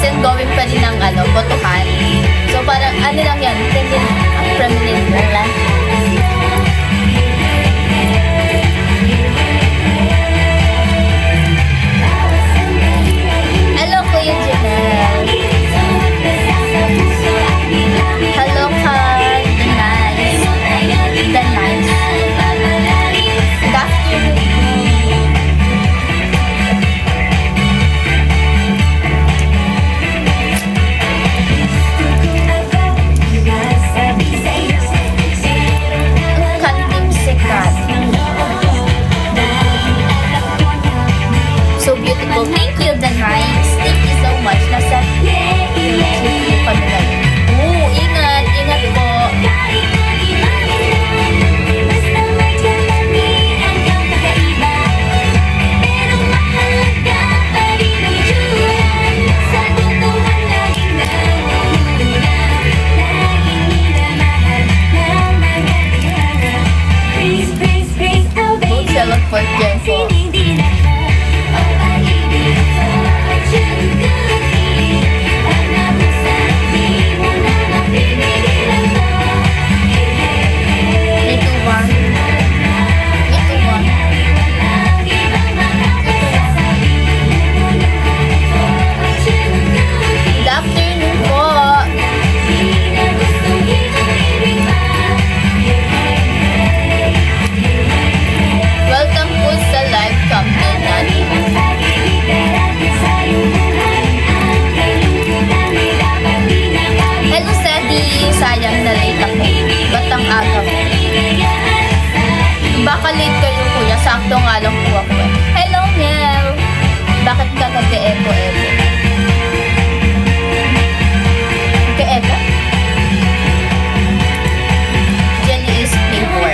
and going pa rin ng botohan. So parang ano lang yan, permanent lang. Hello Kuya Janelle. Hello Carl. The nice. Good afternoon. So beautiful. Thank you, the nice. Thank you so much. Nasa kami lang. Ingat. Ingat po. Look for Jenko. Sayang na late ako. Ba't ang aga mo? Baka late kayo kuya. Sakto nga lang po ako. Hello Mel! Bakit ka nag-e-echo-echo? Nag-e-echo? Jenny is flavor.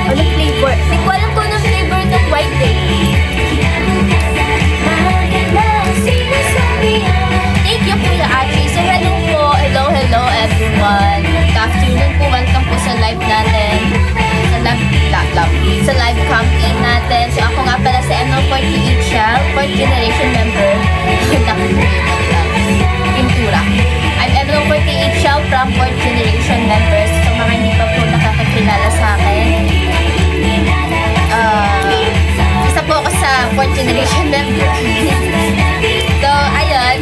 Anong flavor? Hindi ko alam kung anong flavor ng white day. Thank you Kuya Achi. So hello po. Hello everyone. Good afternoon po. Welcome po sa live natin. Sa live campaign natin. So ako nga pala sa ML48 siya. 4th generation member. Pintura. I'm ML48 siya from 4th generation members. So mga hindi pa po nakakakilala sa akin. Isa po ako sa 4th generation member. So, ayun.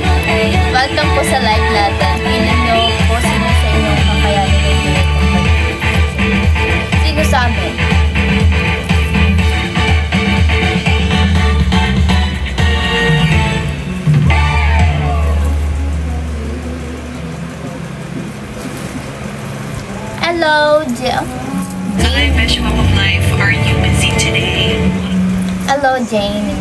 Welcome po sa live natin. Piling nyo po sino sa inyo kakayanin nyo. Sino sa amin? Hello, Jill. Hi, Bishop of Life. Are you busy today? Hello, Jane.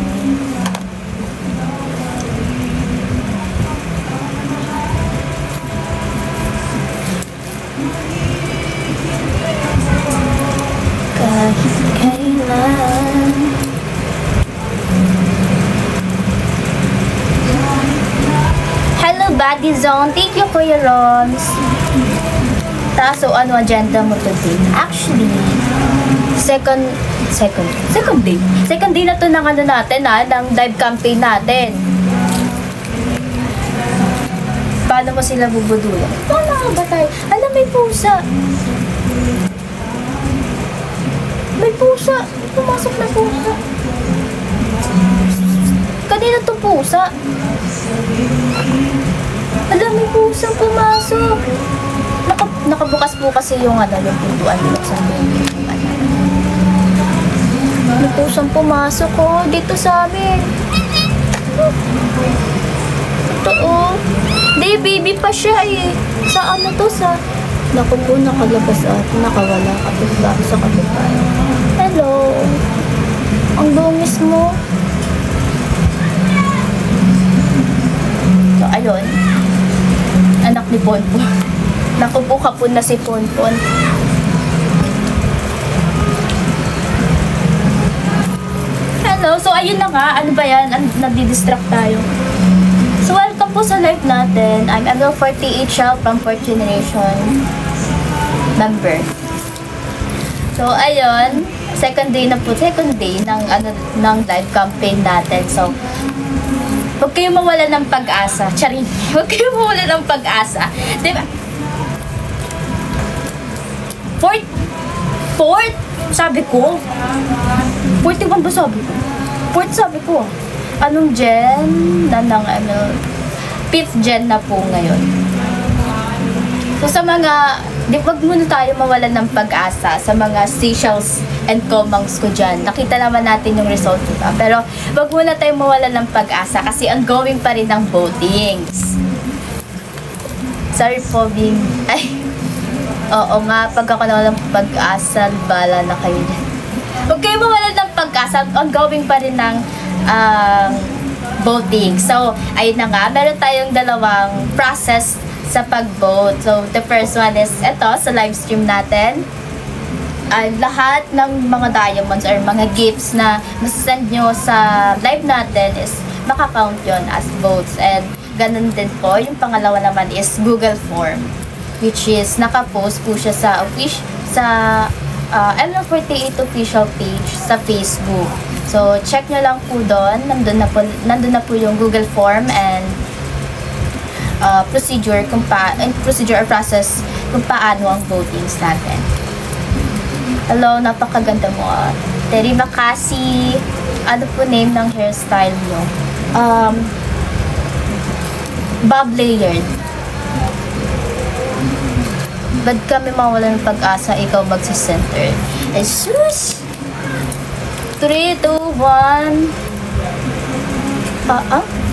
Kahit kailan. Hello, Body Zone. Thank you, Kuya Rons. So, ano agenda mo today? Actually, second day. Second day na to ng ano natin ng dive campaign natin. Paano mo sila bubudulan? Mga batay. Alam, may pusa. May pusa. Pumasok na pusa. Kanina to pusa. Alam, may pusang pumasok. Nakabukas po kasi yung yung pintuan nila sa may pusang pumasok dito sa amin. Ito Hindi, baby pa siya eh. Sa ano to sa... Naku po, nakalabas at nakawala kapit sa kapitan. Hello. Ang dungis mo. So, ayun. Anak ni Ponpon. Naku po, kapun na si Ponpon. Hello. So, ayun na nga. Ano ba yan? Nagdi-distract tayo. So, welcome po sa live natin. I'm ML48 Shell from 4th generation member. So, ayun. second day ng ng live campaign natin. So, huwag kayong mawala ng pag-asa. Charing. Huwag kayong mawala ng pag-asa. Diba? Fourth, sabi ko. 41 ba sabi ko? Fourth sabi ko. Anong gen na ng fifth gen na po ngayon. So sa mga, wag muna tayo mawalan ng pag-asa sa mga seashells and comangs ko dyan. Nakita naman natin yung result, diba? Pero wag muna tayo mawalan ng pag-asa kasi ongoing pa rin ang votings. Sorry for being, oo nga, pag ako nawalan ng pag-asa, bala na kayo dyan. Huwag kayo mawalan ng pag-asa, ongoing pa rin ng voting. So, ayun na nga, meron tayong dalawang process sa pag-vote. So, the first one is ito, sa live stream natin. Lahat ng mga diamonds or mga gifts na masasend nyo sa live natin is makakount yun as votes. And ganun din po. Yung pangalawa naman is Google Form, which is nakapost po siya sa ML48 official page sa Facebook. So, check nyo lang po doon. Nandun na po yung Google Form and procedure or process kung paano ang votings natin. Hello, napakaganda mo. Terry Makasi. Ano po name ng hairstyle nyo? Bob Layered. Ba't kami mawala ng pag-asa, ikaw magsisenter? Jesus! 3, 2, 1.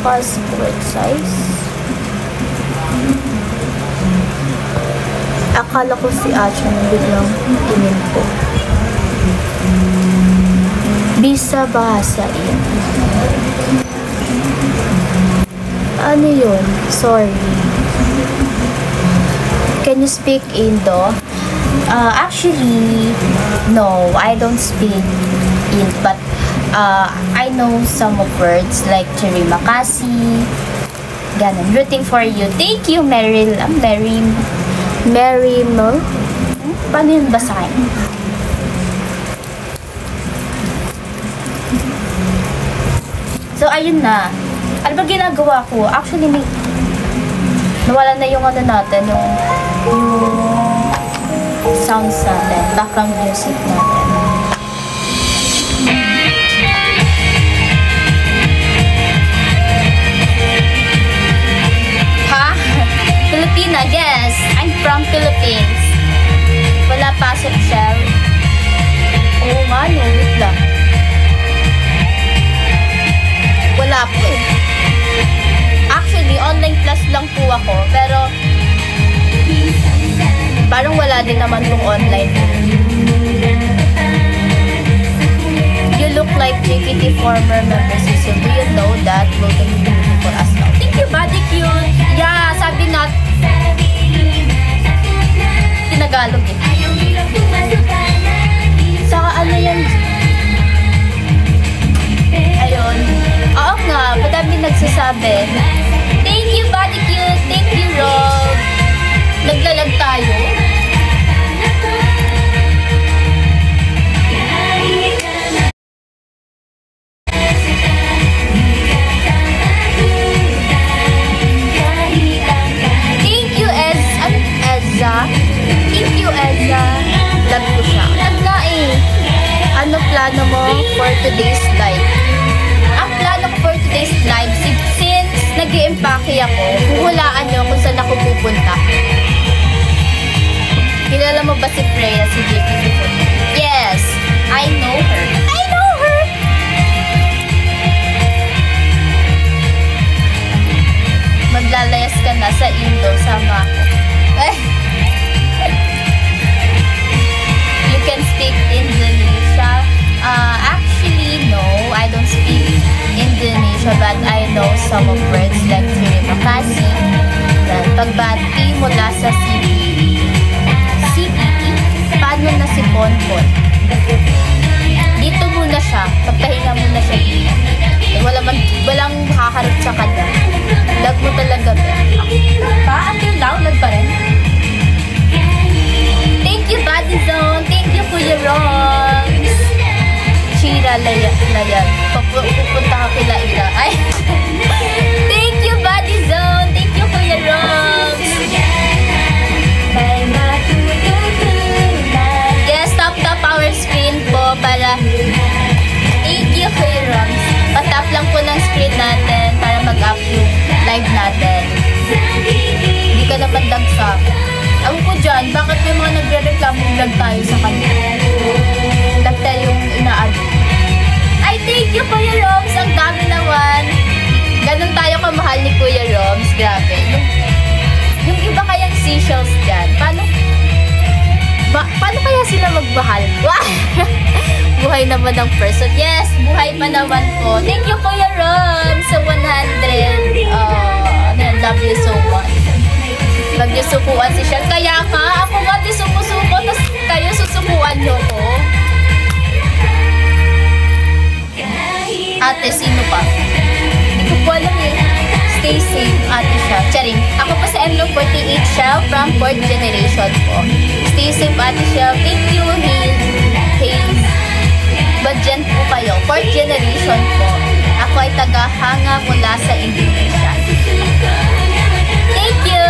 Passport size. Akala ko si Acha na biglang tingin ko. Bisa bahasa yan. Ano yun? Sorry. Can you speak Indo? Actually, no, I don't speak Indo, but I know some of words like Terima kasih. Ganun. Rooting for you. Thank you, Mary Mo. Paano yun basahin? So, ayun na. Ano ba ginagawa ko? Actually, nawala na yung ano natin, yung sounds natin, background music natin. Ha? Filipina, yes. I'm from Philippines. Wala pasok shell. Oo nga, no. Wait lang. Wala po eh. Actually, online class lang po ako. Pero, parang wala din naman pong online. You look like JKT former member Cecil. Do you know that? Voting for us now. Thank you, buddy cute. Yeah, sabi nga, tinagalog eh. Saka ano yan? Ayun. Oo nga, madami nagsasabi. Thank you, buddy cute. Thank you, Rob. Naglalag tayo. Thank you, Ezza. Thank you, Ezza. Lag ko siya. Lag na eh. Ano plano mo for today's live? Ang plano ko for today's live, since nag-i-empake ako, huhulaan nyo kung saan ako pupunta. Kilala mo ba si Freya, si JP? Yes, I know her. I know her! Maglalayas ka na sa Indo, sama ako. You can speak Indonesia. Actually, no, I don't speak Indonesia, but I know some of words like terima kasih. Pagbati mula sa CPE. Paano na si Ponpon? Dito muna siya. Pagpahinga muna siya dito. Walang makakarot sa kanya. Lag mo talaga ba? Until now, lag pa rin. Thank you, Buddy Zone. Thank you, Kuya Rongs. Hindi ka naman dagsa. Ang ko dyan, bakit may mga nagre-reklamo vlog tayo sa kanila? Vlog tayo yung inaano. Ay, thank you, Kuya Roms. Ang dami naman. Ganun tayo kamahal ni Kuya Roms. Grabe. Yung iba kayang seashells dyan. Paano kaya sila magmahal? Buhay naman ng person. Yes, buhay pa naman po. Thank you, Kuya Roms. Sa 100. Love you so much. Love you, sukuan si Shell. Kaya ka, ako nga di suko-suko. Tapos kayo susukuan nyo ko. Ate, sino pa? Hindi ko po alam eh. Stay safe, ate siya. Charing. Ako pa sa MLO48 Shell from 4th generation po. Stay safe, ate siya. Thank you, Hayes. Badyan po kayo. 4th generation po. Ako ay taga-hanga mula sa Indonesia. Thank you,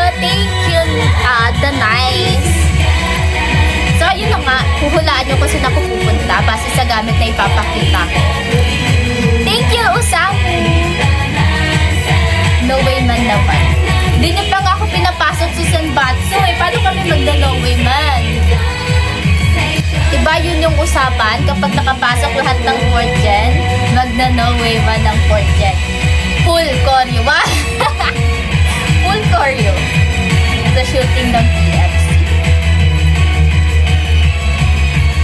the nice. So, yun na nga. Huhulaan nyo kung saan ako pupunta base sa gamit na ipapakita ko. Thank you, Usamu. No way man naman. Hindi nyo pa nga ako pinapasok sa Senbatsu eh. Paano kami magda-no way man? Diba yun yung usapan? Kapag nakapasok lahat ng 4th gen, magda-no way man ng 4th gen. Full choreo. Full choreo. Sa shooting ng PFC.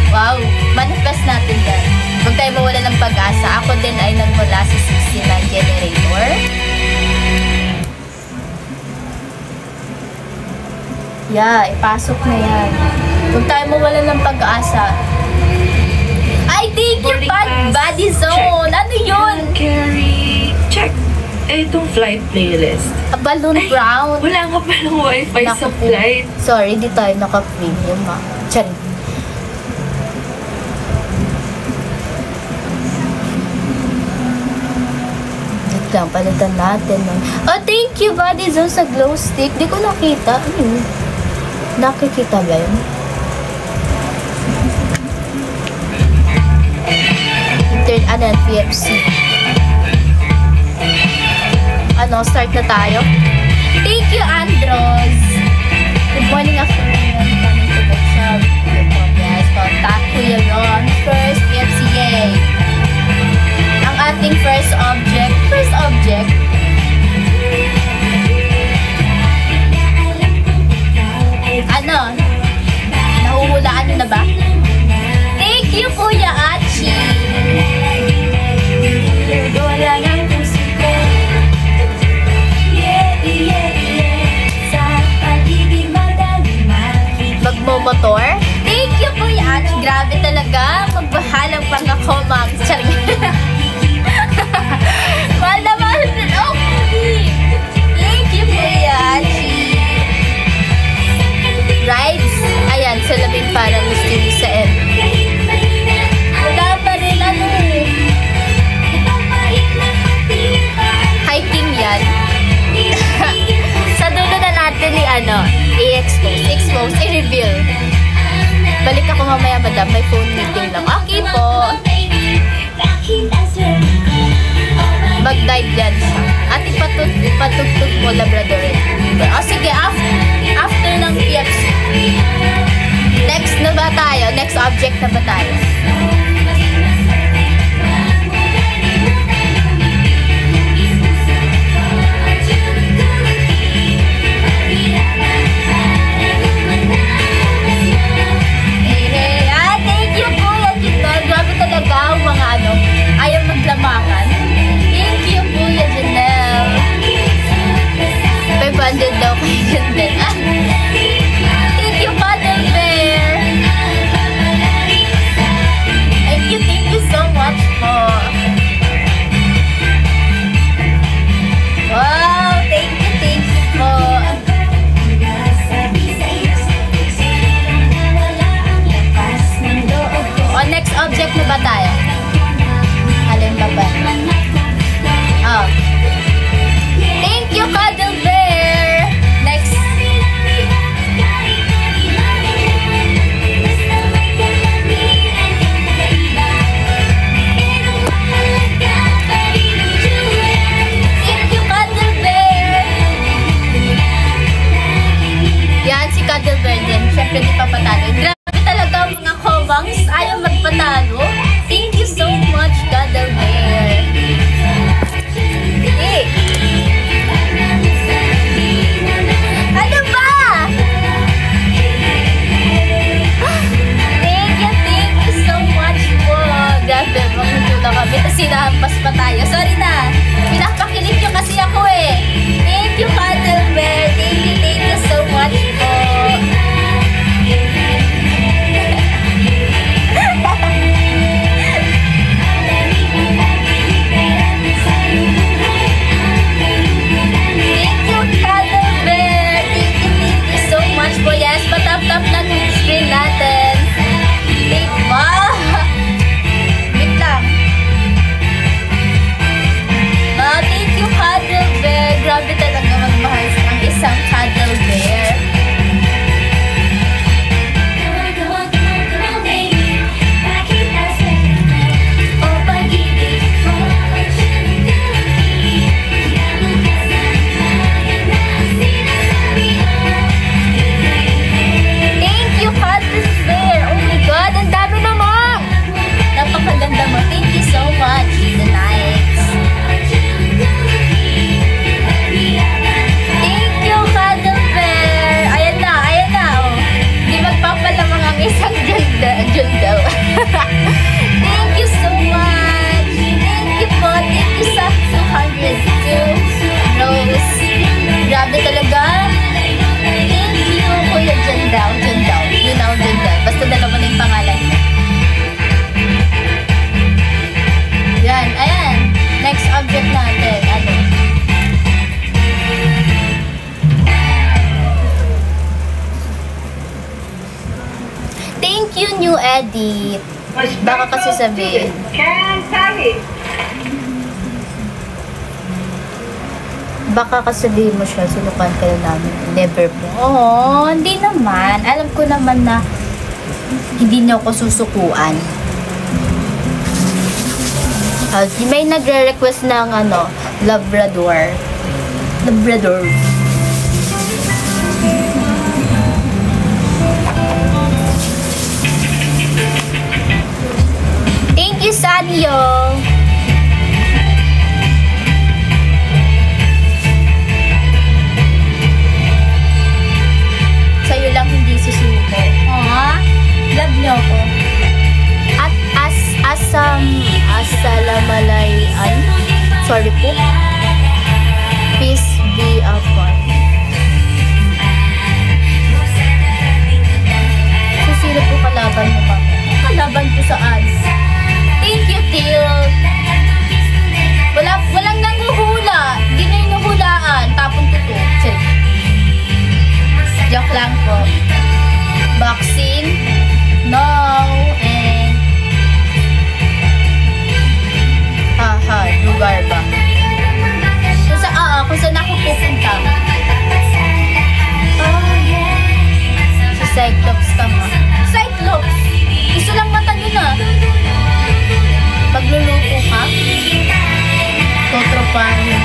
Wow. Manifest natin yan. Huwag tayo mawala ng pag-asa. Ako din ay nagmula sa 69 generator. Yeah, ipasok na yan. Huwag tayo mawala ng pag-asa. Ay, thank you, Body Zone. Ano yun? Carry. Check. Itong flight playlist. Balloon Brown. Wala nga palang wifi sa Naku, flight. sorry, di tayo naka-premium ha. Charing. Wait lang, palitan natin. Oh, thank you, Body Zone, sa glow stick. Di ko nakita. Nakikita ba yun? Ano yan? PFC. Start na tayo. Thank you, Andros. Good morning, afternoon. Coming to bookshop. Yes, contact Kuya Ron. First, PFCA. Ang ating first object. Ano? Nahuhulaan nyo na ba? Thank you, Kuya Achi. Dolang ang puso ko. Magmomotor? Thank you, Kuya Achi. Grabe talaga. Magbahalang pang ako, Max. Mahal na mahal din. Oh, thank you, Kuya Achi. Rides? Ayan, salamin para ni Stevie sa M. Wala pa rin ano. Hiking yan. Sa dulo na natin ni i-expose, i-reveal. Balik ako mamaya, madam. May phone meeting lang. Okay po. Mag-dive yan siya. Ating patugtog mo, Labrador Retriever. O sige, after ng PFC. Next na ba tayo? Next object na ba tayo? Thank you, Kuya Jito. Grabe talaga. tayo. Sorry na. Pinapakilig nyo kasi ako eh. Thank you, Cuddle Bear. Thank you so much po. Thank you, Cuddle Bear. Thank you so much po. Yes, patap-tap na yung screen natin. Wow! Wait lang. Thank you, Cuddle Bear. Grabe talaga magmahal ang isang Cuddle Bear. Thank you, Cuddle Bear. Oh my God, ang dami naman. Napakaganda mo. Thank you so much. The nights. Thank you, Cuddle Bear. Ayan na, oh. Hindi magpapalamang ang isang Jundaw. Thank you so much. Thank you po. Thank you sa 202 Rose. Grabe talaga. Thank you, Kuya Jundaw. Jundaw. Basta dalawa na yung pangalan niya. Yan, ayan. Next object natin. Ano? Thank you, New Edit. Baka kasi sabihin. Baka kasabihin mo siya, sinukan ka na namin. Never po. Oo, hindi naman. Alam ko naman na hindi niyo ako susukuan. May nagre-request ng ano, Labrador. Thank you, Sanyo. Sa'yo lang hindi susuko. Love niyo ako. At asalamalay, sorry po. Peace be upon. So, sino po kalaban mo kami? Kalaban ko saan? Thank you, Till. Walang nanguhula. Hindi na yung nahulaan. Tapon ko to. Joke lang po. Boxing. No. And lugar ba? Kung saan ako pupunta. Sa Cyclops ka nga. Cyclops! Isa lang mata nyo na. Magluluto ka? Tutropahin ko.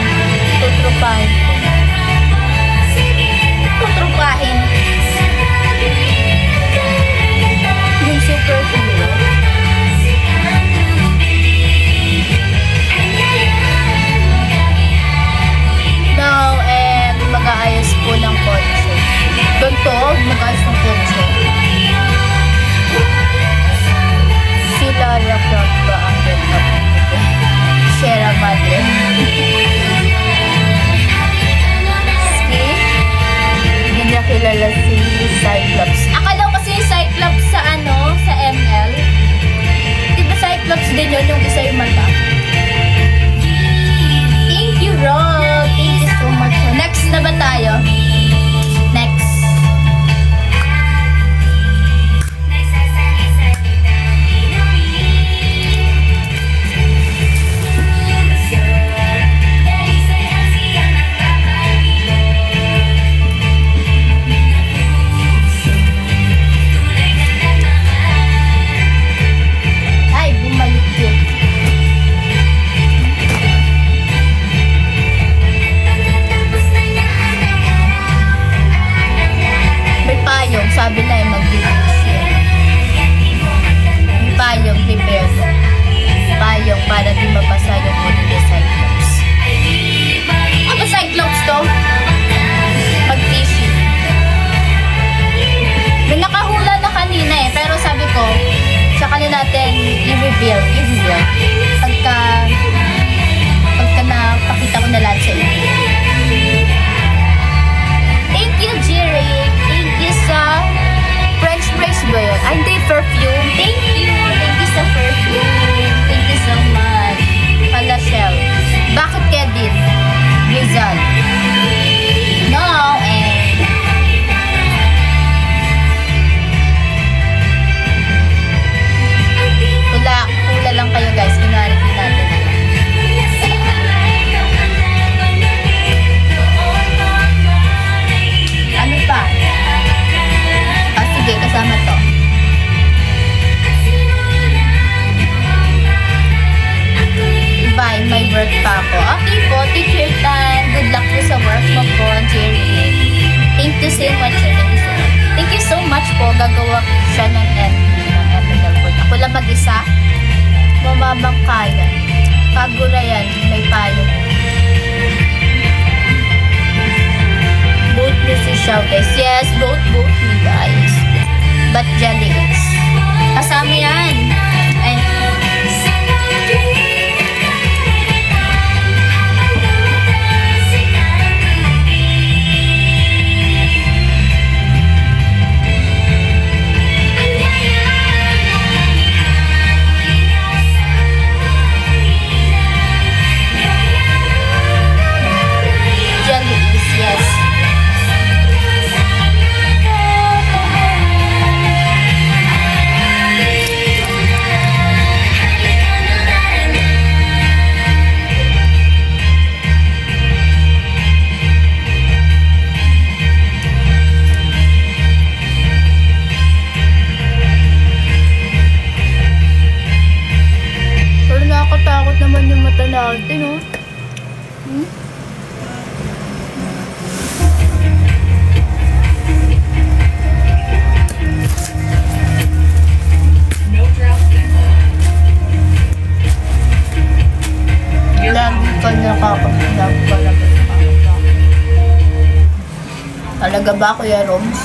Tutropahin. Yung superhero. Now, mag-aayos po ng kotse. Ganito, mag-aayos ng kotse. Si Lara Croft ba ang ganda po? Sierra Madre. Hindi niya kilala si Cyclops. Akala ko kasi yung Cyclops sa sa ML. Diba Cyclops din yun, yung isa yung mata? Thank you, Rob. Thank you so much. Next na ba tayo? Next. to say much. Thank you so much po. Gagawa siya ng ethical food. Ako lang mag-isa. Mamabang kaya. Kagura yan. May payo. Vote me si Xiao guys. Yes, vote me guys. But Jelly is. Kasama yan. And Jelly is, yes. Pero nakakatakot naman yung mata natin, oh. No drought demo. Lagi ka nakakapagdag pala. Talaga ba, Kuya Roms?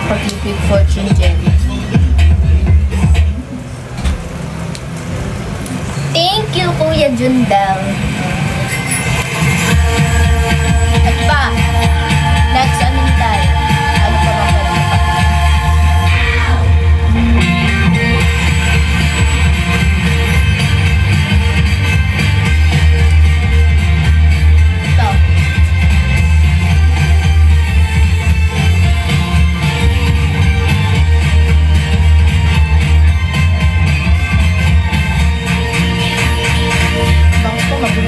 Pag-ibig fortune jelly. Thank you, Kuya Jundal. At pa, next ano tayo? Ano pa ba pala? Ito. Bangko, magulo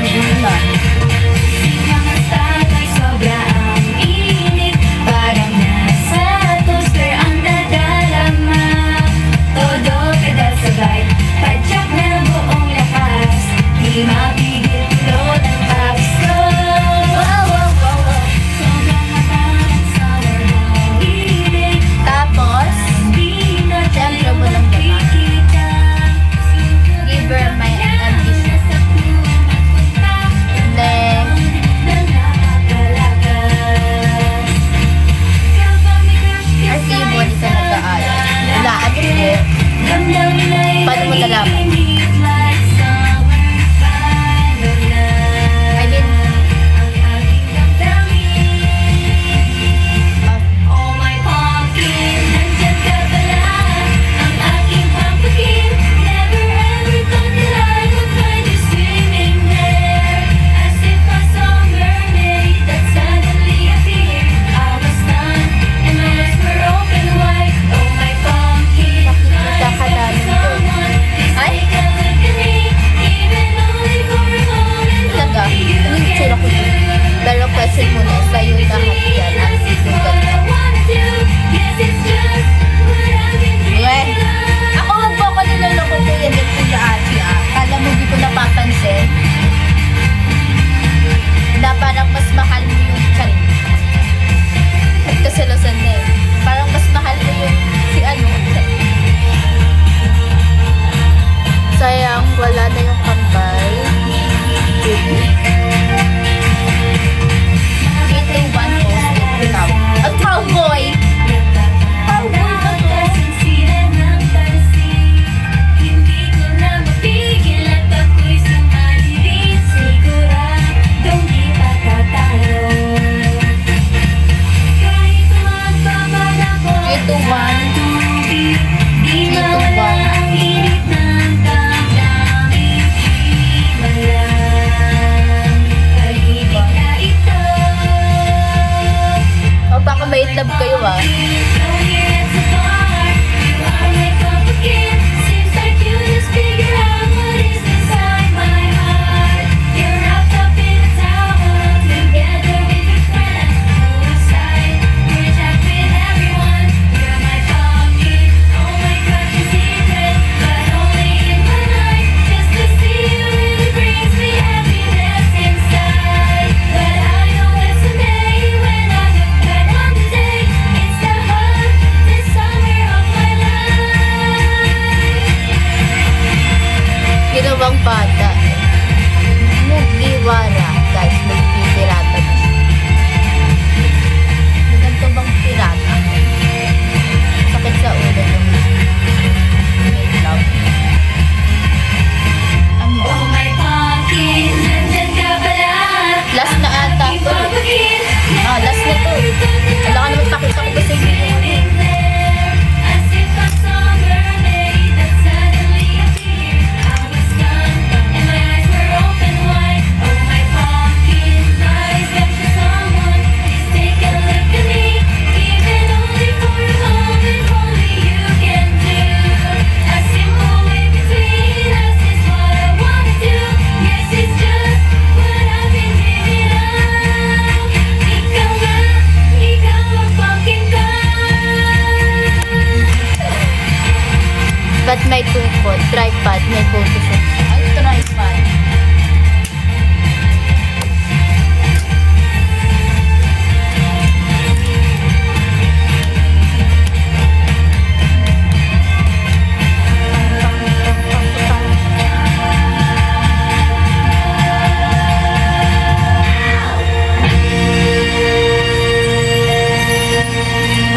Tripod. May photoshoot. Ay, tripod.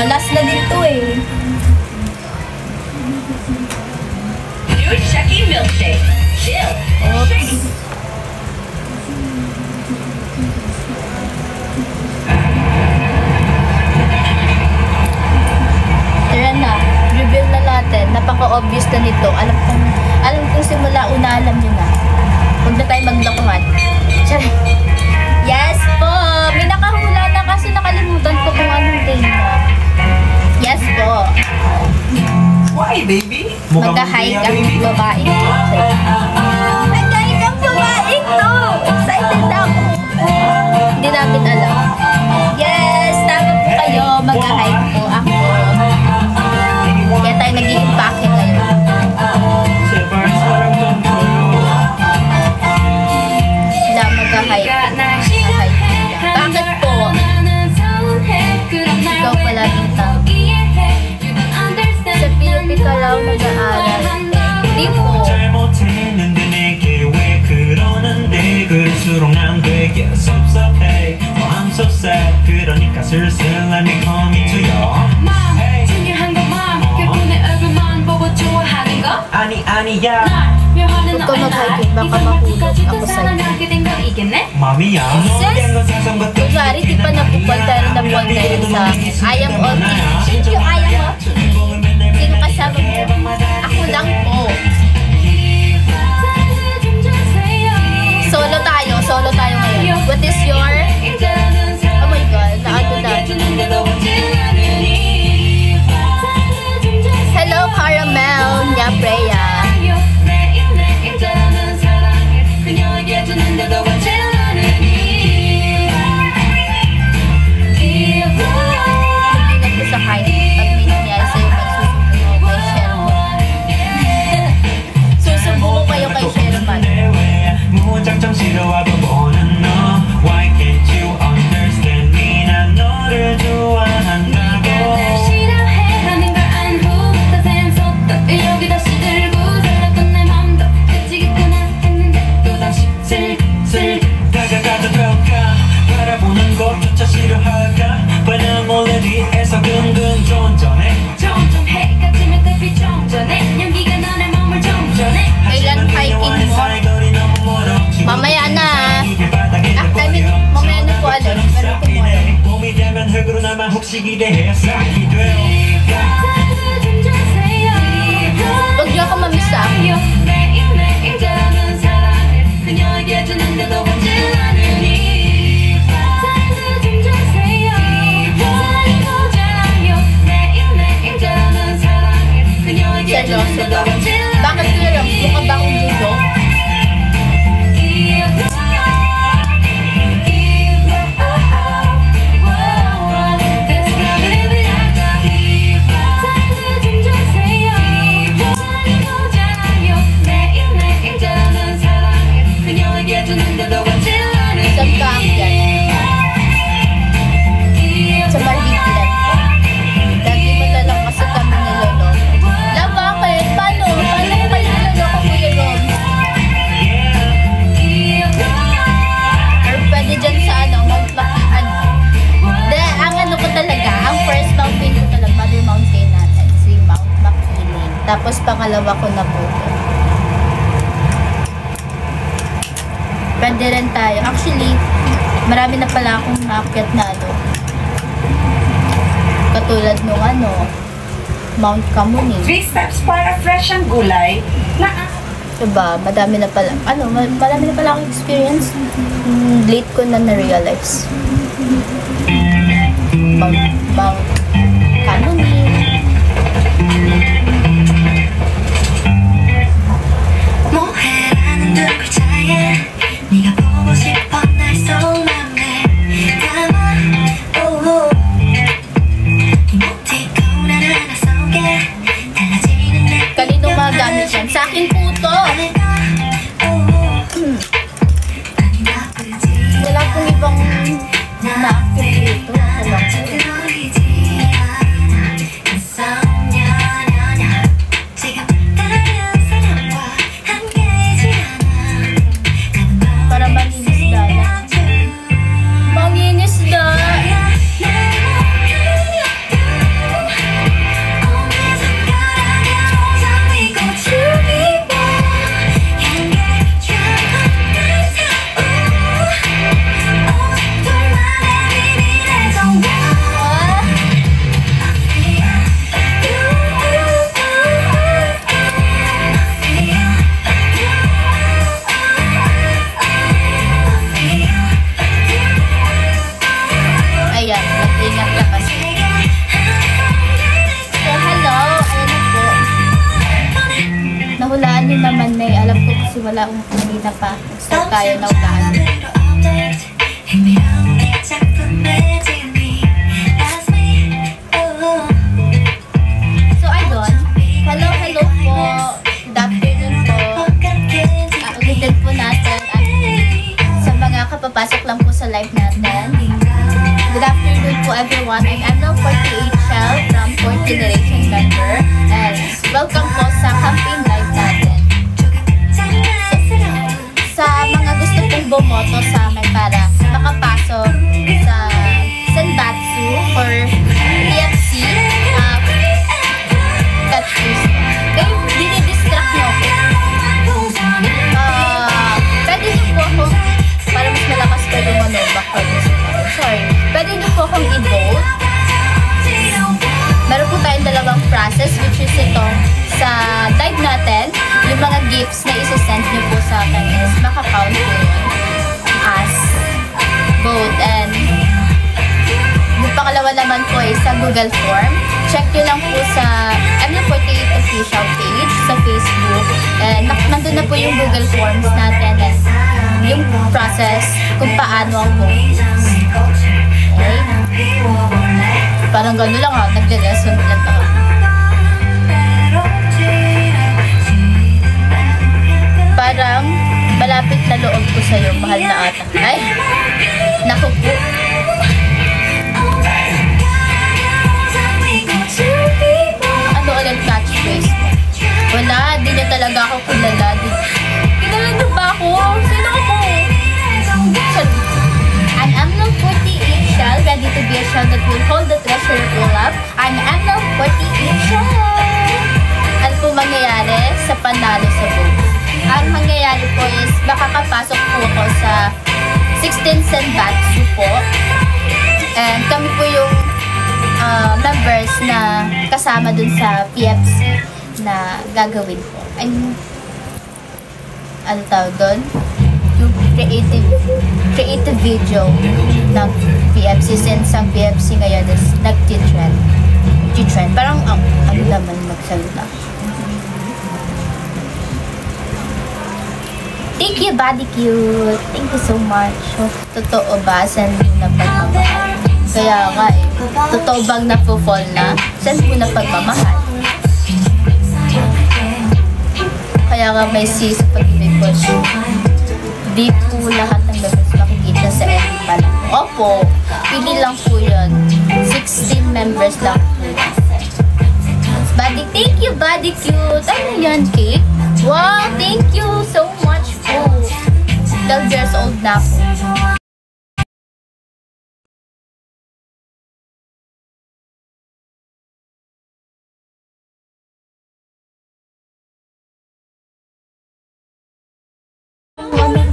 Alas na din to eh. New Chucky Milkshake. Chill. Oops. Tara na. Reveal na natin. Napaka-obvious na nito. Alam kong simula una alam nyo na. Huwag na tayo maglokohan. Tara. Yes po! May nakahula na kasi nakalimutan ko kung anong day na. Yes po. Why, baby? Mag-hike ang babae. Mag-hike ang babae to! Excited na ako. Hindi namin alam. Yes! Tama po kayo. Mag-hike po ako. Kaya tayo nag-i-impake ngayon. Wala mag-hike. Bakit po? Ikaw pala dito. Sa PUP ka lang nag-aaral. Hindi po. 잘못했는데 내게 왜 그러는데 그럴수록 난 되게 섭섭해 I'm so sad 그러니까 슬슬 let me come into your 중요한 건 맘. 결국 내 얼굴만 보고 좋아하는 거. 아니야 Huwag ka mag-hike. Baka mahulog ako sa'yo. 맘이야 너에겐 건 사상과 Kunwari, di pa napupal tayo ng buwan ngayon sa I am okay. Thank you, I am okay. Sino kasama mo? Ako lang po. Solo tayo ngayon. What is your... Oh my God, naano na. Hello, Caramel, Nya Freya. Tingnan ko sa kahit pag may nangyari sa'yo, magsusumbong ako kay Sherman. Susumbong ko kayo kay Sherman. 무작정 싫어하고 보는 너 Why can't you understand me 난 너를 좋아한다고 싫어해하는 걸 안 후. 따스한 속도 여기다 시들고 살았던 내 맘도 그치겠구나 했는데 또다시 슬슬 다가가도 될까 바라보는 것조차 싫어할까 뻔한 몰래 뒤에서 근근 존전해 점점 해가 지면 달빛 정전해 연기가 너의 마음을 정전해 Kailan hiking mo? Mamaya na. Mamaya na po alam. Pero tomorrow. 봄이 되면 흙으로 남아 혹시 기대해 싹이 돼요 Huwag niyo ako mamisa. 매일매일 자는 사랑을 그녀에게 주는데도 받질 않으니 좀 주세요 사랑이잖아요 매일매일 자는 사랑을 그녀에게 주는데도 받질 않으니 Bakit ko lang? Mukha ba akong dulo? Saan ka akyat? Sa Margitilan. Dati mo na lang kasi kami nilolo. Laba kayo. Paano? Paano ko kayo nilolo ko, Kuya Rom? Or pwede dyan sa Mount Makian. Ang ko talaga, ang first mountain ko talaga, Mother Mountain natin, si Mount Makiling. Tapos pangalawa ko na po. Pwede rin tayo. Actually, marami na pala akong naakyat na katulad nung Mount Kamuning. 3 steps para fresh ang gulay na Diba? Madami na pala. Marami na pala akong experience. Late ko na na-realize. Mount Kamuning. 뭐해라는 두 글자에 네가 보고 싶어 날 속맘에 담아 오호 이모티콘 하나 속에 달라지는 내 Kanino magamit yan? Sa wala akong kanina pa. Start tayo na ulaan. So, ayun. Hello po. Good afternoon po. Ulitin po natin sa mga kapapasok lang po sa live natin. Good afternoon po everyone. I'm Emil48 Shell from 4th Generation member. And welcome po sa campaign live natin. Sa mga gusto pong bumoto sa amin para makapasok sa Senbatsu for PFC catchphrase. Kayo, dinidistract nyo ako. Pwede nyo po ako, para mas malakas pa yung background music. Sorry. Pwede nyo po akong i-vote. Meron po tayong dalawang process, which is itong sa live natin, yung mga gifts na isa-send nyo po sa akin is makakount po yun as vote. And yung pangalawa naman po is sa Google Form. Check nyo lang po sa Emil48 official page sa Facebook. And nandun na po yung Google Forms natin and yung process kung paano ang vote. Okay? Parang gano'n lang ha, nagle-lesson lang ako. Parang malapit na loob ko sa'yo, mahal na ata. Ay! Naku po. Ano ulit catchphrase mo? Wala, di niya talaga ako kilala. Kilala niyo ba ako? Sino ako? I'm Emil48 Shell, ready to be a shell that will hold the treasure full up. I'm Emil48 Shell. Ano po mangyayari sa panalo sa vote? Ang mangyayari po is makakapasok po ako sa 16 Senbatsu po. And kami po yung members na kasama dun sa PFC na gagawin po. Ano tawag dun? Yung creative video ng PFC since ang PFC ngayon is nag-trend. Parang ano naman magsalita. Thank you, Body Cute. Thank you so much. Totoo ba? Saan mo na pagmamahal? Kaya nga eh. Totoo bang napofall na? Saan mo na pagmamahal? Kaya nga may C sa pag-ibig ko. Di po lahat ng members makikita sa FB pa lang. Opo, pili lang po yun. 16 members lang po. Body, thank you, Body Cute. Ano yan, cake? Wow, thank you so much po. 12 years old na po.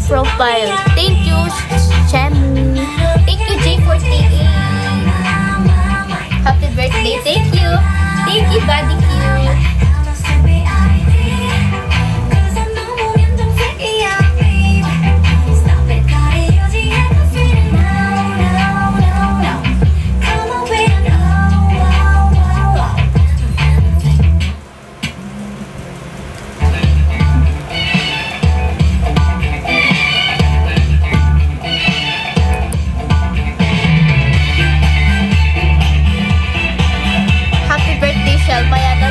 Profile. Thank you, Chemu. Thank you, J48. Happy birthday. Thank you. Thank you, Body Cute. Maya na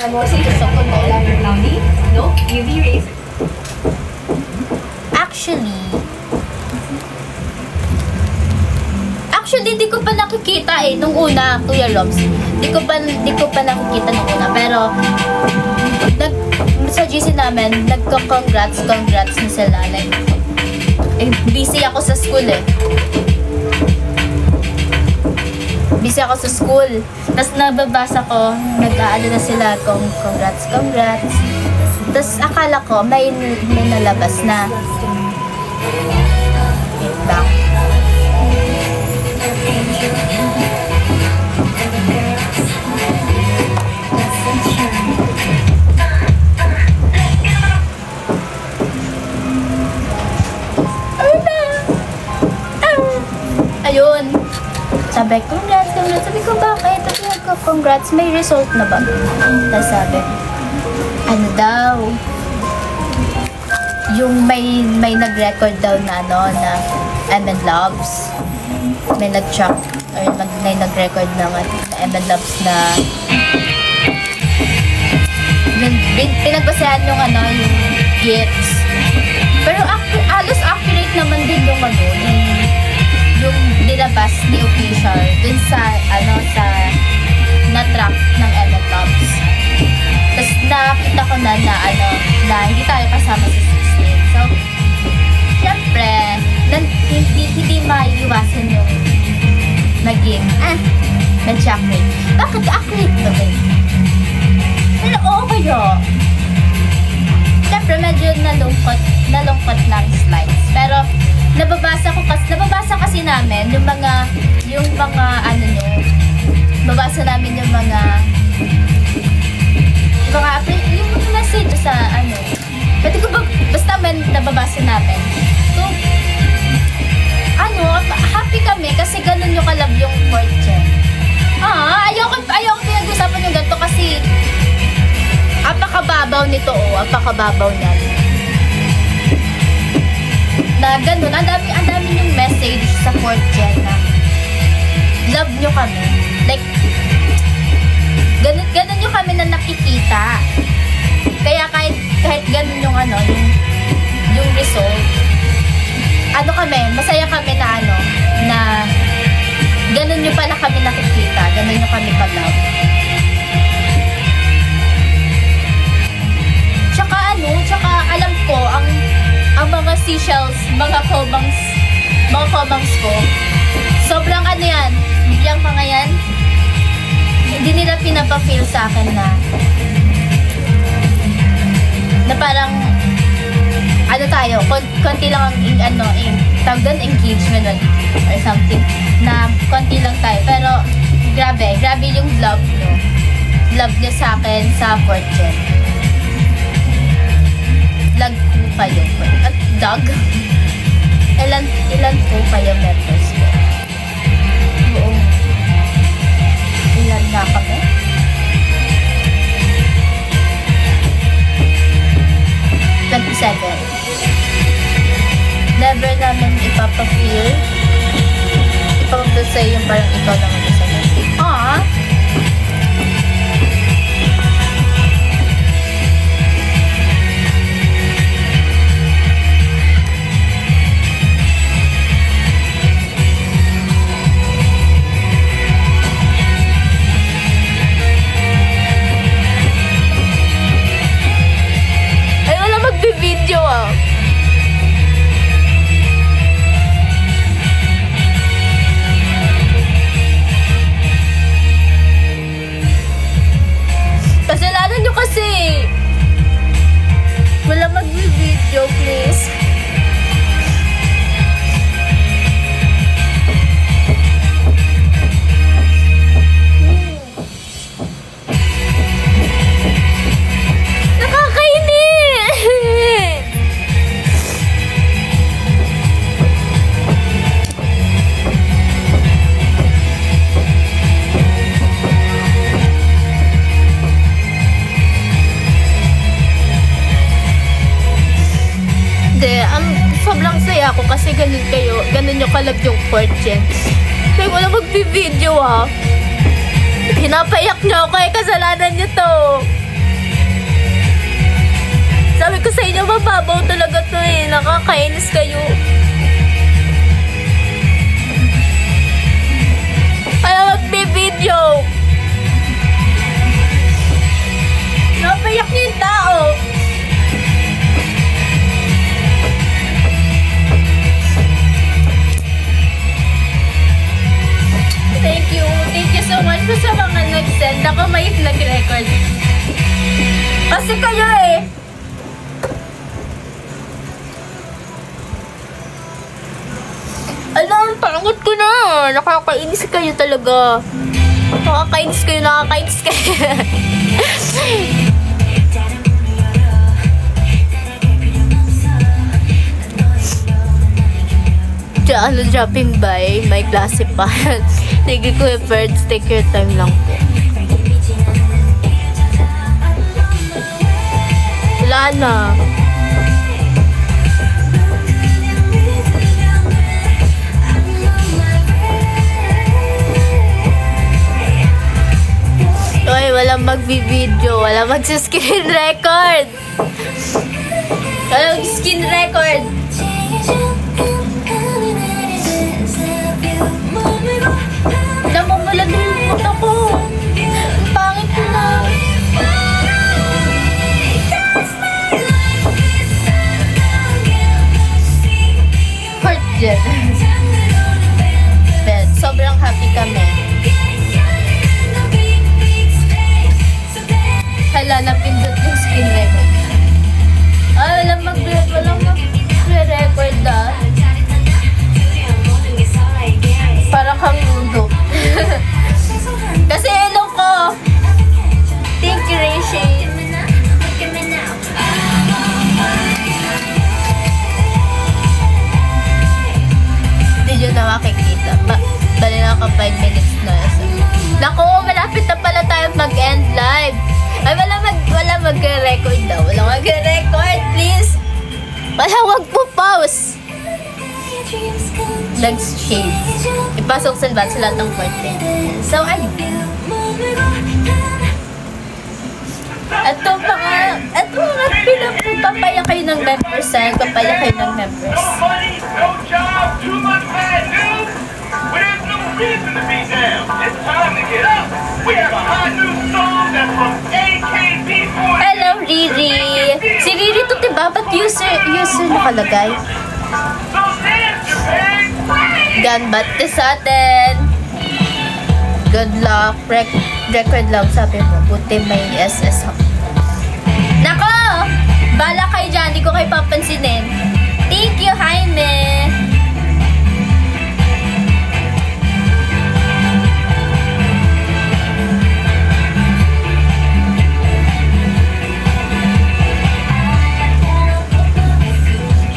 Kasi gusto ko din. No UV rays. Actually, di ko pa nakikita nung una, Kuya Robs. Di ko pa nakikita nung una. Pero, sa GC namin, nagko-congrats na sila. Like, busy ako sa school Busy ako sa school. Tapos nababasa ko, nag-aano na sila, congrats. Tapos akala ko, may nalabas na. Wait lang. Ayun. Sabi, congrats. Sabi ko, bakit? Sabi ko, congrats. May result na ba? Tapos sabi, ano daw? Yung may nag-record daw na na M&Loves. May nag-track or may nag-record na M&Loves na pinagbasehan yung yung gifts. Pero halos accurate naman din yung yung nilabas ni official dun sa sa na-track ng M&Loves. Tapos nakita ko na hindi tayo kasama sa 16. So, syempre, hindi maiiwasan yung naging, nag-accurate. Bakit accurate to ba? Pero oo kayo. Syempre, medyo nalungkot lang slides. Pero, nababasa kasi namin yung mga babasa namin yung mga message sa pwede ko ba, basta nababasa namin. So, happy kami kasi ganun yung kalab yung fourth gen. Ayoko pinag-usapan yung ganito kasi apakababaw nito apakababaw niyan. Na ganun, ang dami yung message sa 4th gen na love nyo kami. Like, ganun nyo kami na nakikita. Kaya kahit ganun yung yung result, masaya kami na ganun nyo pala kami nakikita, ganun nyo kami pa-love. Tsaka alam ko, ang mga seashells, mga comangs ko, sobrang yung mga yan, hindi nila pinapa-feel sa akin na parang, konti lang tawag doon, engagement or something, na konti lang tayo, pero grabe yung love nyo sa akin sa 4th gen. Lag po kayo. At dog? Ilan po kayo members ko? Oo. Ilan na kami? Never namin ipapafeel sa'yo yung parang ikaw naman isa mo. Video kasalanan nyo kasi wala mag-video, please. Sobrang saya ako kasi ganun yung kalab yung 4th gen. Kaya wala mag-video Pinapaiyak nyo ako kasalanan nyo to. Sabi ko sa inyo, mababaw talaga to eh. Nakakainis kayo. Kaya magbi-video. Napayak niyo yung tao. Thank you. Thank you so much po sa mga nag-send. Ako may nag-record. Kasi kayo eh. Alam, pangot ko na. Nakakainis kayo talaga. Nakakainis kayo. Dropping by, may klase pa. Sige ko birds, take your time lang po. Wala na. Uy, walang magbi-video, walang mag-screen record. Walang screen record. Namumula din yung mata ko. Ang pangit ko na. Hurt dyan. But sobrang happy kami. Hala, napindot yung screen record. Ay, walang mag-record ah. Para kang ludo. Kasi ano ko. Thank you, Rachel. Hindi nyo na makikita. Bali na ka 5 minutes na. Naku, malapit na pala tayo mag-end live. Ay, wala mag-record daw. Wala mag-record, please. Wala, wag po pause. Legs shade. Ipasok sa bat sa lahat ng birthday. So, ayun. Ito mga papaya kayo ng members, papaya kayo ng members. No money, no job, too much bad news. Well, there's no reason to be down. It's time to get up. We have a hot new song that's from AKB48. Hello, Riri. Si Riri to, diba? Ba't user nakalagay? So dance, Japan. Ganbatte sa atin. Good luck. Record lang, sabi mo. Buti may SS ako. Nako! Bala kayo dyan. Di ko kayo papansinin. Thank you, Jaime.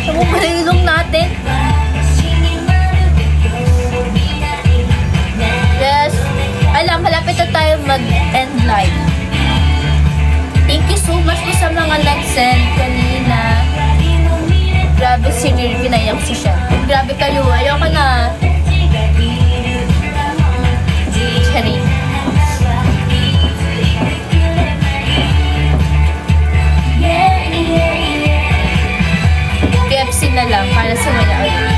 Saan mo pala yung ilong natin? Yes. Alam, malapit na tayo mag-end live. Thank you so much po sa mga nag-send kanina. Grabe si Mir, pinayak si siya. Grabe kayo, ayoko na. Sorry. KFC na lang para sa mga ulit.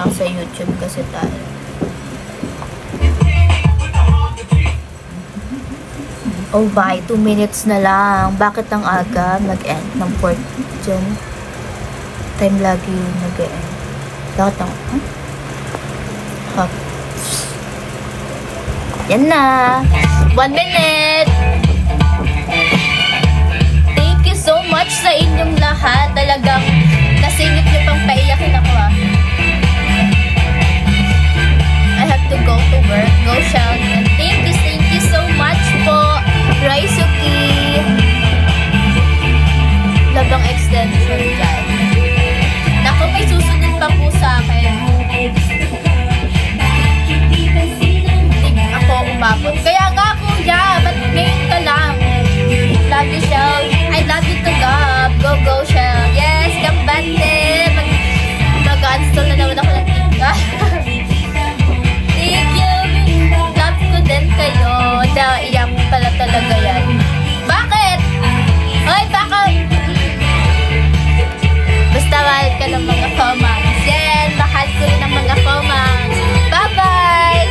nasa YouTube kasi tayo. Oh, bye. 2 minutes na lang. Bakit ang aga mag-end ng port dyan? Time lagi mag-end. Bakit ang... Hop. Yan na. 1 minute. Thank you so much sa inyong lahat. Talagang nasingit nyo pang paiyakin ako ah. I have to go to work. Go, Sheldon. Thank you so much po. Raisuki. Labang extension dyan. Naku, may susunod pa po sa akin. Hindi ako umabot. Kaya nga kuya, ba't ngayon ka lang? Love you, Shell. I love you to God. Go, go, Shell. Yes, gambante. Mag-uninstall na naman ako ng tingga. Thank you. Love ko din kayo. Iyak pala talaga yan. Bakit? Oy, bakit? Basta mahal ka ng mga comments. Yan, mahal ko rin ang mga comments. Bye-bye!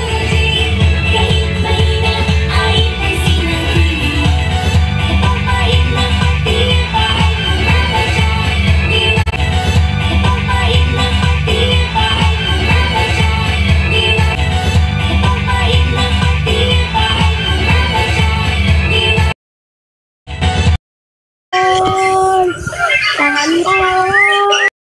Tangan